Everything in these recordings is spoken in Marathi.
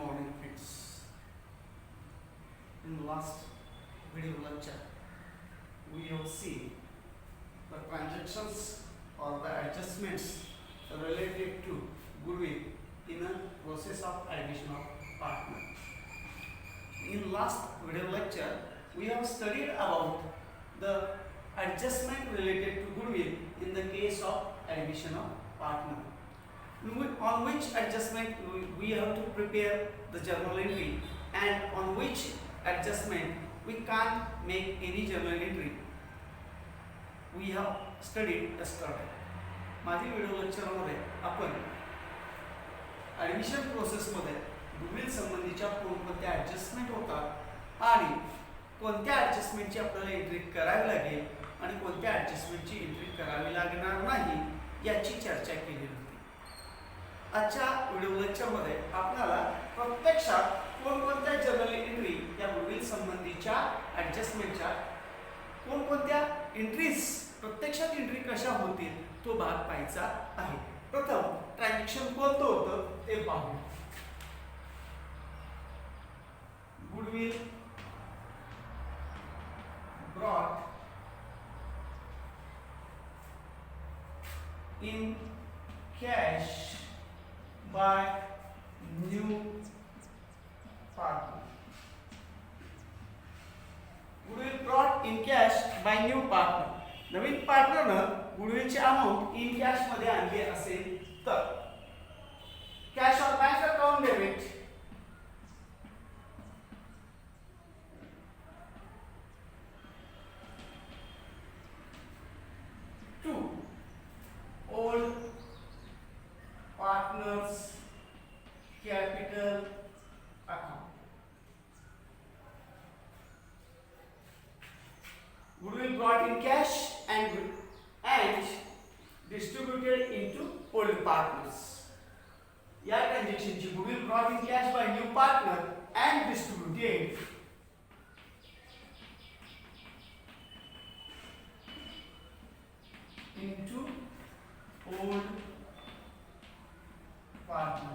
morning, friends. In the last video lecture, we have seen the transactions or the adjustments related to goodwill in a process of addition of partner. In last video lecture, we have studied about the adjustment related to goodwill in the case of addition of partner. On which adjustment we have to prepare the journal entry, and on which adjustment we can't make any journal entry. We have studied yesterday. मागील व्हिडिओ लेक्चरमध्ये आपण ॲडमिशन प्रोसेसमध्ये गुडविल संबंधीच्या कोणत्या ॲडजस्टमेंट होतात आणि कोणत्या ॲडजस्टमेंटची आपल्याला एंट्री करावी लागेल आणि कोणत्या ॲडजस्टमेंटची एंट्री करावी लागणार नाही याची चर्चा केली होती. आजच्या व्हिडिओ लेक्चरमध्ये आपल्याला प्रत्यक्षात कोणकोणत्या जर्नल एंट्री या गुडविल संबंधीच्या ॲडजस्टमेंटच्या कोणकोणत्या एंट्रीज प्रत्यक्षात एंट्री कशा होतील तो भाग पाहायचा आहे. प्रथम ट्रान्झॅक्शन कोणतं होतं ते पाहू. Goodwill brought in cash by new partner. Goodwill brought in cash by new partner. नवीन पार्टनरनं गुडविलची अमाउंट इन कॅश मध्ये आणली असेल तर cash or bank account debit to old partners capital account. Goodwill brought in cash and distributed into old partners. या ट्रान्झॅक्शनची Goodwill brought in cash by new partner and distributed into old partner.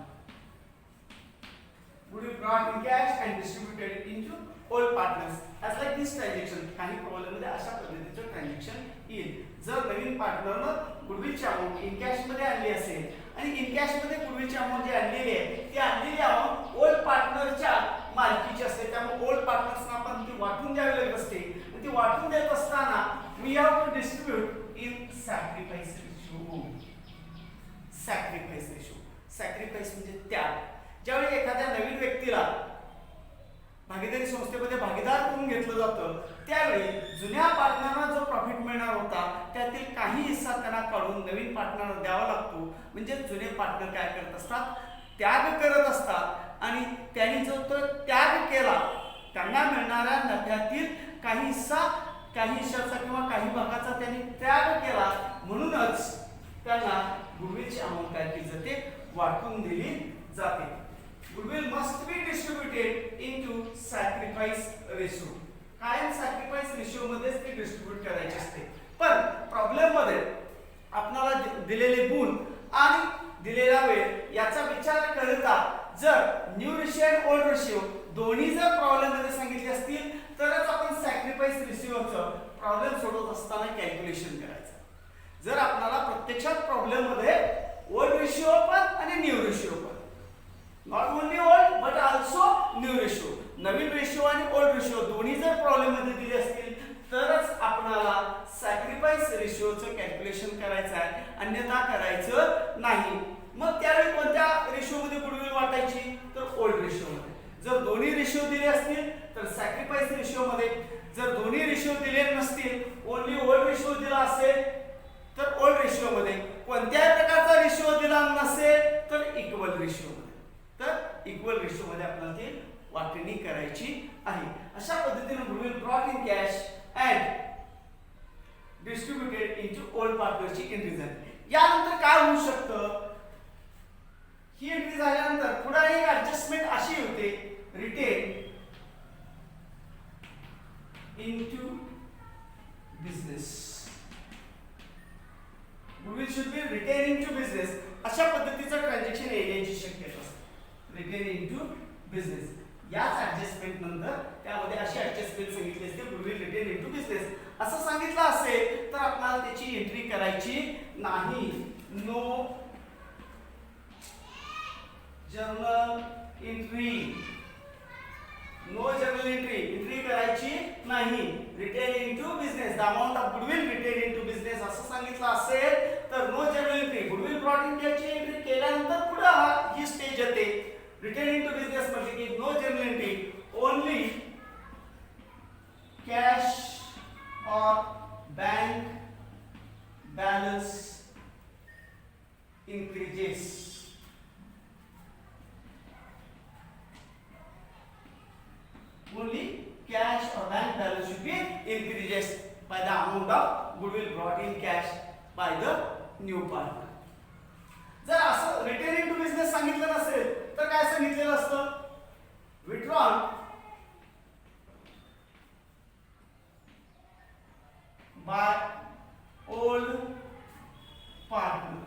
Goodwill brought in cash and distributed into all partners. As like this transaction, काही प्रॉब्लेम मध्ये अशा पद्धतीचं ट्रान्झॅक्शन येईल. जर नवीन पार्टनरनं गुडविलची अमाउंट इन कॅश मध्ये आणली असेल आणि इन कॅश मध्ये गुडविलची अमाउंट जी आणलेली आहे ती आणलेली अमाउंट ओल्ड पार्टनरच्या मालकीची असते. त्यामुळे ओल्ड पार्टनर्सना आपण ती वाटून द्यावी लागत असते. ती वाटून देत असताना we have to distribute in sacrifice ratio. Sacrifice ratio sacrifice म्हणजे त्याग. ज्यावेळी एखाद्या नवीन व्यक्तीला भागीदारी संस्थेमध्ये भागीदार करून घेतलं जातं त्यावेळी जुन्या पार्टनरना जो प्रॉफिट मिळणार होता त्यातील काही हिस्सा त्यांना काढून नवीन पार्टनरला द्यावा लागतो. म्हणजे जुने पार्टनर काय करत असतात त्याग करत असतात आणि त्यांनी जो तो त्याग केला त्यांना मिळणाऱ्या नफ्यातील काही हिस्साचा किंवा काही भागाचा त्यांनी त्याग केला म्हणूनच त्यांना गुडविलची अमाउंट काय केली जाते वाटून दिली जाते. Goodwill must be distributed into sacrifice ratio. कायम sacrifice ratio मध्येच ते डिस्ट्रीब्यूट करायचे असते. पण प्रॉब्लेम मध्ये आपल्याला दिलेले गुण आणि दिलेला वेळ याचा विचार करता जर न्यू रेशियो आणि ओल्ड रेशियो दोन्ही जर प्रॉब्लेम मध्ये सांगितले असतील तरच आपण सॅक्रिफाइस रेशियोचं प्रॉब्लेम सोडवत असताना कॅल्क्युलेशन करायचं. जर आपल्याला प्रत्यक्षात प्रॉब्लेम मध्ये ओल्ड रेशियो पण आणि न्यू रेशियो पण not only old but also new ratio Naveen ratio आणि ओल्ड रेशियो दोन्ही जर प्रॉब्लेम मध्ये दिले असतील तरच आपल्याला सॅक्रिफाइस रेशियोचं कॅल्क्युलेशन करायचं आहे अन्यथा करायचं नाही. मग त्यावेळी कोणत्या रेशियो मध्ये गुडविल वाटायची तर ओल्ड रेशियो मध्ये. जर दोन्ही रेशियो दिले असतील तर सॅक्रिफाइस रेशियो मध्ये. जर दोन्ही रेशियो दिले नसतील ओनली ओल्ड रेशियो दिला असेल तर ओल्ड रेशियो मध्ये. कोणत्याही प्रकारचा रेशियो दिला नसेल तर इक्वल रेशियो मध्ये. तर इक्वल रेशियो मध्ये आपल्याला ते वाटणी करायची आहे. अशा पद्धतीने goodwill brought in cash and distributed into old पार्टनरची एंट्री झाली. यानंतर काय होऊ शकतं ही एंट्री झाल्यानंतर पुढे एक ॲडजस्टमेंट अशी होते retain into business. Goodwill should be retain into business. अशा पद्धतीचं ट्रान्झॅक्शन येण्याची शक्यता असते. Retain into business. याच ऍडजस्टमेंट नंतर त्यामध्ये अशी ऍडजस्टमेंट सांगितली असते गुडविल रिटेन इनटू बिझनेस असं सांगितलं असेल तर आपल्याला त्याची एंट्री करायची नाही. No journal entry. No journal entry करायची नाही. Retain into business the amount of goodwill retain into business असं सांगितलं असेल तर no journal entry. Goodwill brought in त्याची एंट्री केल्यानंतर पुढे ही स्टेज येते. रिटेन इनटू बिझनेस म्हणजे की no journal entry, only cash और bank balance increases. Only cash or bank balance should be increases by the amount of goodwill brought in cash by the new partner. जर असं रिटेन इनटू बिझनेस सांगितलं नसेल तर काय सांगितलेलं असतं? withdrawn by old partner.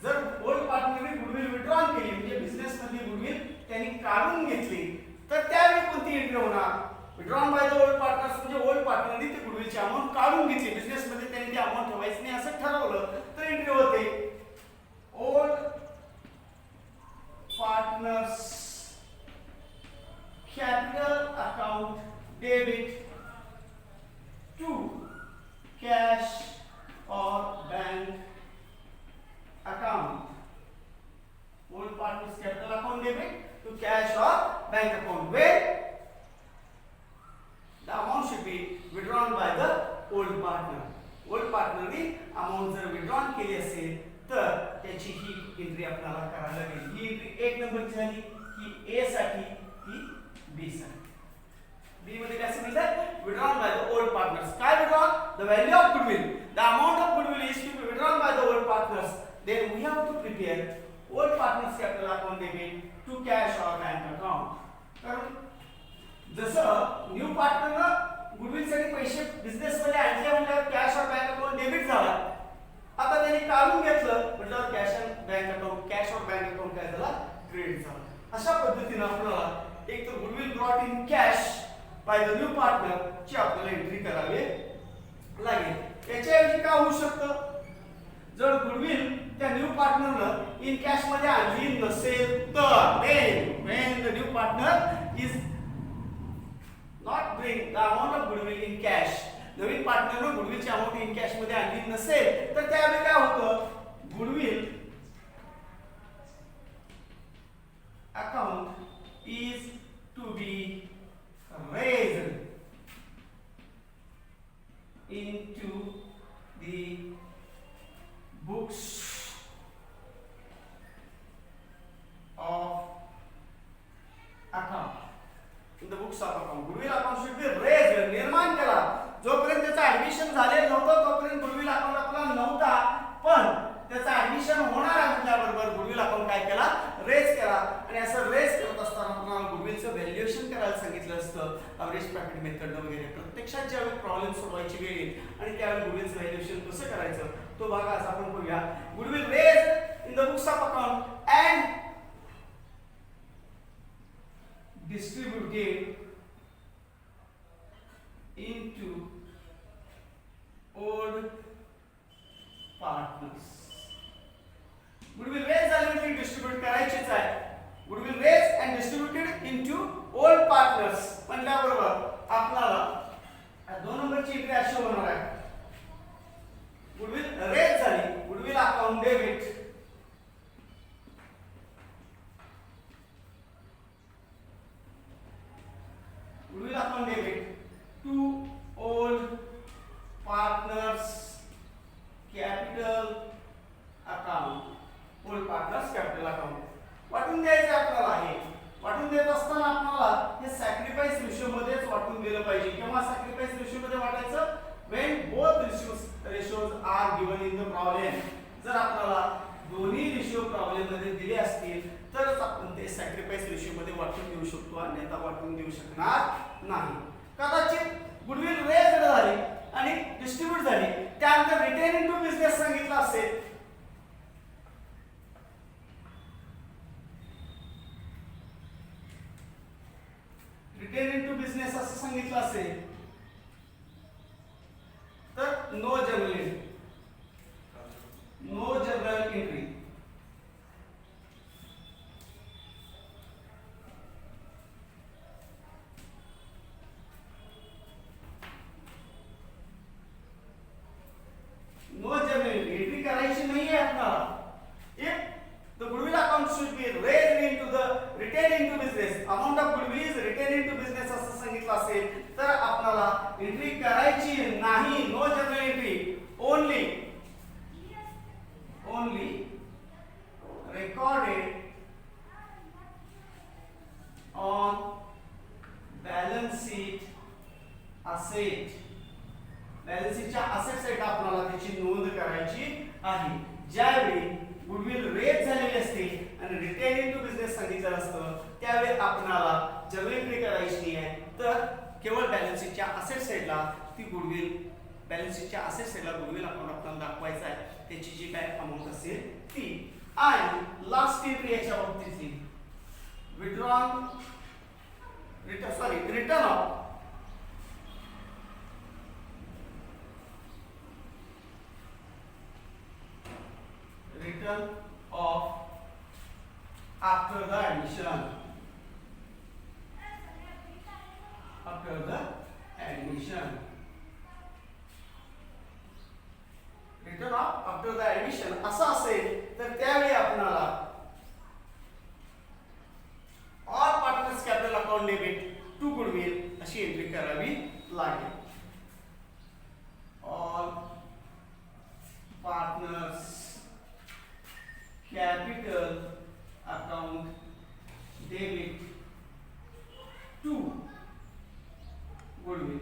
जर ओल्ड पार्टनरने गुडविल विड्रॉन केली म्हणजे बिझनेस मधली गुडविल त्यांनी काढून घेतली तर त्यावेळी कोणती एंट्री होणार? Withdrawn by the old partners म्हणजे ओल्ड पार्टनरने ती गुडविलची अमाउंट काढून घेतली, बिझनेस मध्ये त्यांनी ती अमाउंट ठेवायची नाही असं ठरवलं तर एंट्री होते old partners capital account debit to cash और bank account. Old partners capital account debit to cash or bank account where the amount should be withdrawn by the old partner. Old partner ने amount जर withdrawn केली असेल तर त्याची ही एंट्री आपल्याला करायला लागेल. ही एंट्री एक नंबरची झाली, ही A साठी, ही B साठी. B मध्ये काय सांगितलं? withdrawn by the old partners. काय withdrawn? The value of goodwill. The amount of goodwill is to be withdrawn by the old partners. Then we have to prepare old partners capital account debit to cash or bank account. कारण जसं न्यू पार्टनरनं गुडविल साठी पैसे बिझनेस मध्ये आणले म्हणजे कॅश और बँक अकाउंट डेबिट झाला. आता त्यांनी काढून घेतलं म्हणजे कॅश और बँक अकाउंट, कॅश और बँक अकाउंट काय झाला? क्रेडिट झाला. अशा पद्धतीने आपल्याला एक तर goodwill brought in cash by the new partner ची आपल्याला एंट्री करावी लागेल. याच्याऐवजी काय होऊ शकतं? जर गुडविल त्या न्यू पार्टनरनं इन कॅश मध्ये आणली नसेल तर when the new partner is not bring the amount of goodwill in cash, नवीन पार्टनरनं गुडविलची अमाउंट इन कॅश मध्ये आणली नसेल तर त्यावेळी काय होतं? Goodwill account is to be raised into the books of account. In the books of account, goodwill account should be raised. निर्माण केला. जोपर्यंत त्याचं ऍडमिशन झाले नव्हतं तोपर्यंत गुडविल अकाउंट आपला नव्हता, पण त्याचं ऍडमिशन होणार आहे म्हटल्याबरोबर गुडविल अकाउंट काय केला? रेज केला. आणि असं रेज करत असताना आपल्याला गुडविलचं व्हॅल्युएशन करायला सांगितलं असतं एव्हरेज प्रॉफिट मेथड वगैरे. प्रत्यक्षात ज्यावेळी प्रॉब्लेम सोडवायची वेळ येईल आणि त्यावेळी गुडविलचं व्हॅल्युएशन कसं करायचं तो भाग आज आपण बघूया. Goodwill raise in the books of account and distributed into old partners. Goodwill raised आणि डिस्ट्रीब्यूट करायचीच आहे. Goodwill raised and distributed into old partners म्हटल्याबरोबर आपल्याला दोन नंबरची एंट्री अशी होणार आहे. गुडविल रेज झाली, goodwill account debit goodwill account debit to old partners capital account. old partners capital account वाटून द्यायचं आपल्याला. आहे वाटून देत असताना आपल्याला हे सॅक्रिफाइस रेशिओ मध्येच वाटून दिलं पाहिजे. किंवा सॅक्रिफाइस रेशिओ मध्ये वाटायचं when both ratios are given in the problem. जर आपल्याला दोन्ही रेशिओ प्रॉब्लेम मध्ये दिले असतील तरच आपण ते सॅक्रिफाइस रेशिओ मध्ये वाटून देऊ शकतो, अन्यथा वाटून देऊ शकणार नाही. कदाचित गुडविल रेज झाली आणि डिस्ट्रीब्यूट झाली, त्यानंतर रिटेन इनटू बिझनेस सांगितलं असेल सांगितलं असेल तर no general entry, no general entry. No general entry करायची नाहीये आपल्याला. If the goodwill account should be raised into the retained into business, amount of goodwill is retained into business असं सांगितलं असेल तर आपल्याला एंट्री करायची नाही. No general entry, only recorded on balance sheet asset. Balance शीटच्या असेट साइड आपल्याला त्याची नोंद करायची आहे. ज्यावेळी गुडविल रेज झालेली असते आणि रिटेन इनटू बिझनेस सांगितलं असतं त्यावेळी आपल्याला जनरल एंट्री करायची आहे. तर केवळ बॅलन्स शीटच्या असेट साइडला ती गुडविल, बॅलन्स शीटच्या असेट साइडला गुडविल अकाउंट आपल्याला दाखवायचं आहे, त्याची जी काय अमाउंट असेल ती. आणि लास्ट एंट्री याच्या बाबतीतली withdrawn return of return of after the admission, after the admission, return of after the admission असं असेल तर त्यावेळी आपल्याला all partners capital account debit to goodwill अशी एंट्री करावी लागेल. all partners capital account debit to goodwill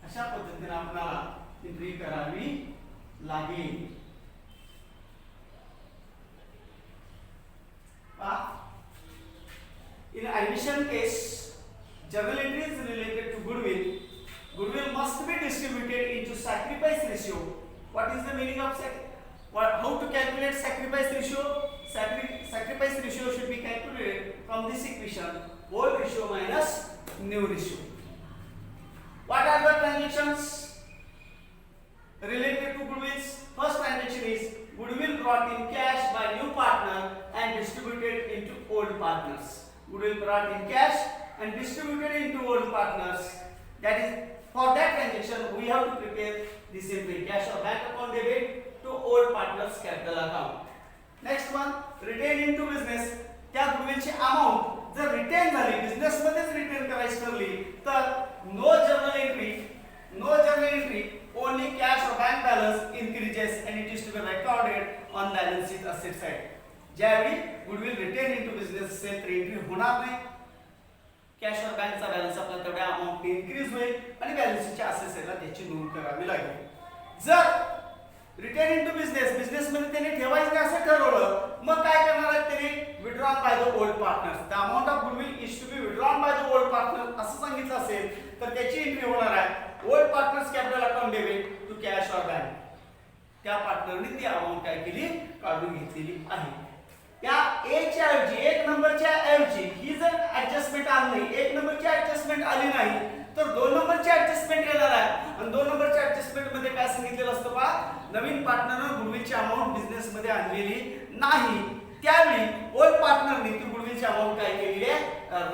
अशा पद्धतीने आपल्याला एंट्री करावी लागेल. In admission case, journal entry is related to goodwill. Goodwill must be distributed into sacrifice ratio. What is the meaning of how to calculate sacrifice ratio? Sacrifice ratio should be calculated from this equation: old ratio minus new ratio. What are the transactions related to goodwill? First transaction is goodwill brought in cash by new partner and distributed into old partners. Goodwill brought in cash and distributed into old partners. That is, for that transaction we have to prepare this entry: cash or bank account debit to old partners capital account. Next one, retain into business. त्या गुडविलची अमाउंट जर रिटेन झाली, बिझनेस मध्येच रिटेन करायची ठरली तर no general entry, only cash और bank balance increases and it is to be recorded on balance sheet asset side. ज्यावेळी गुडविल रिटेन इनटू बिझनेस असेल तर एंट्री होणार नाही. कॅश और बँकचा बॅलन्स आपला तेवढ्या अमाउंट इन्क्रीज होईल आणि बॅलन्स शीटच्या असेट साइडला त्याची नोंद करावी लागेल. जर रिटेन इनटू बिझनेस मध्ये त्याने ठेवायचं असं ठरवलं मग काय करणार आहे त्याने withdrawn by the old partners. The amount of goodwill is to be withdrawn by the old partner असं सांगितलं असेल तर त्याची एंट्री होणार आहे old partners capital account debit to cash और बँक. त्या पार्टनरने ती अमाउंट काय केली, काढून घेतलेली आहे. या ए च्या ऐवजी, एक नंबरच्या ऐवजी ही जर ऍडजस्टमेंट आली नाही, एक नंबरची ऍडजस्टमेंट आली नाही तर दोन नंबरची ऍडजस्टमेंट येणार आहे. आणि दोन नंबरच्या ऍडजस्टमेंट मध्ये काय सांगितलेलं असतं पहा, नवीन पार्टनरने गुडविलची अमाउंट बिझनेस मध्ये आणलेली नाही त्यावेळी ओल्ड पार्टनरने ती गुडविलची अमाउंट काय केलेली आहे,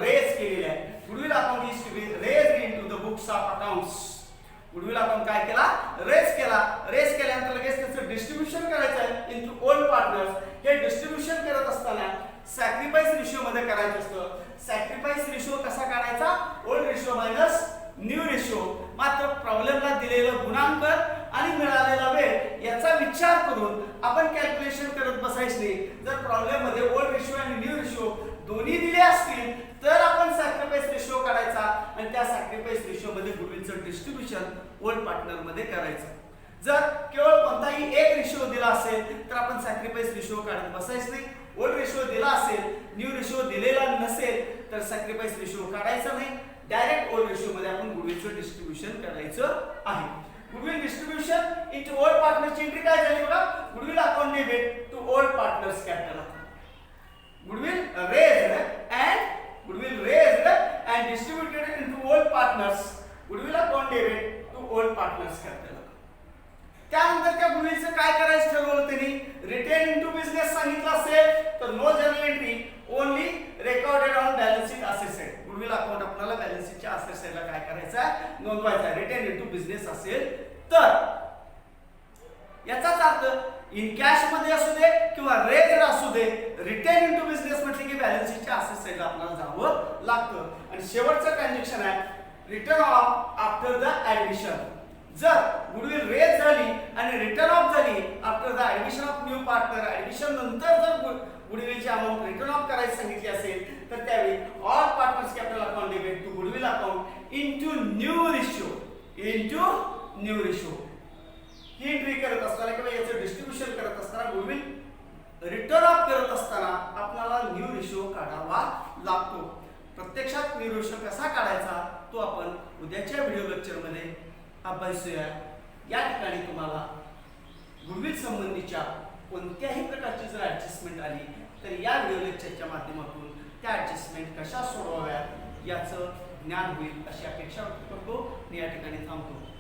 रेज केलेली आहे. Goodwill account is to be raised into the books of accounts. Goodwill account काय केला, रेज केल्यानंतर लगेच त्याचं डिस्ट्रीब्युशन करायचं आहे इनटू ओल्ड पार्टनर्स. हे डिस्ट्रीब्युशन करत असताना सॅक्रिफाइस रेशिओ मध्ये करायचं असतं. सॅक्रिफाइस रेशिओ कसा काढायचा, old ratio minus new ratio. मात्र प्रॉब्लेमला दिलेलं गुणांक आणि मिळालेला वेळ याचा विचार करून आपण कॅल्क्युलेशन करत बसायचं नाही. जर प्रॉब्लेम मध्ये ओल्ड रेशिओ आणि न्यू रेशिओ दोन्ही दिले असतील तर आपण सॅक्रिफाइस रेशिओ काढायचा आणि त्या सॅक्रिफाइस रेशिओ मध्ये गुडविलचं डिस्ट्रीब्युशन ओल्ड पार्टनर मध्ये करायचं. जर केवळ कोणताही एक रेशिओ दिला असेल तर आपण सॅक्रिफाइस रेशिओ काढत बसायचं नाही. ओल्ड रेशिओ दिला असेल, न्यू रेशिओ दिलेला नसेल तर सॅक्रिफाइस रेशिओ काढायचा नाही. डायरेक्ट ओल्ड रेशिओ मध्ये आपण गुडविलचं डिस्ट्रीब्युशन करायचं आहे. गुडविल डिस्ट्रीब्युशन इनटू ओल्ड पार्टनरची एंट्री काय झाली बघा, goodwill account debit to old partners capital. Goodwill raised and partners goodwill account debit to old partners capital. त्यानंतर त्या गुडविलचं काय करायचं ठरवलं त्यांनी. रिटेन इनटू बिझनेस सांगितलं असेल तर no journal entry, only recorded on balance sheet asset side. Goodwill account आपल्याला बॅलन्स शीटच्या असेट साइडला काय करायचं आहे, नोंदवायचं आहे. रिटेन इनटू बिझनेस असेल तर याचाच अर्थ इन कॅश मध्ये असू दे किंवा रेज असू दे, रिटेन इनटू बिझनेस म्हटले की बॅलन्स शीटच्या असेट साइडला आपल्याला जावं लागतं. आणि शेवटचं ट्रान्झॅक्शन आहे return of after the admission. जर गुडविल रेज झाली आणि रिटर्न ऑफ झाली after the admission of new partner, admission नंतर जर गुडविलची अमाउंट रिटर्न ऑफ करायची सांगितली असेल तर त्यावेळी all partners capital account debit to goodwill account into new ratio, into new ratio. ही एंट्री करत असताना किंवा याचं डिस्ट्रीब्युशन करत असताना गुडविल रिटर्न ऑफ करत असताना आपल्याला न्यू रेशियो काढावा लागतो. प्रत्यक्षात न्यू रेशियो कसा काढायचा तो आपण उद्याच्या व्हिडिओ लेक्चरमध्ये अभ्यासूया. या ठिकाणी तुम्हाला गुडविल संबंधीच्या कोणत्याही प्रकारची जर ऍडजस्टमेंट आली तर या व्हिडिओ लेक्चरच्या माध्यमातून त्या ऍडजस्टमेंट कशा सोडवाव्यात याचं ज्ञान होईल अशी अपेक्षा व्यक्त करतो. मी या ठिकाणी थांबतो.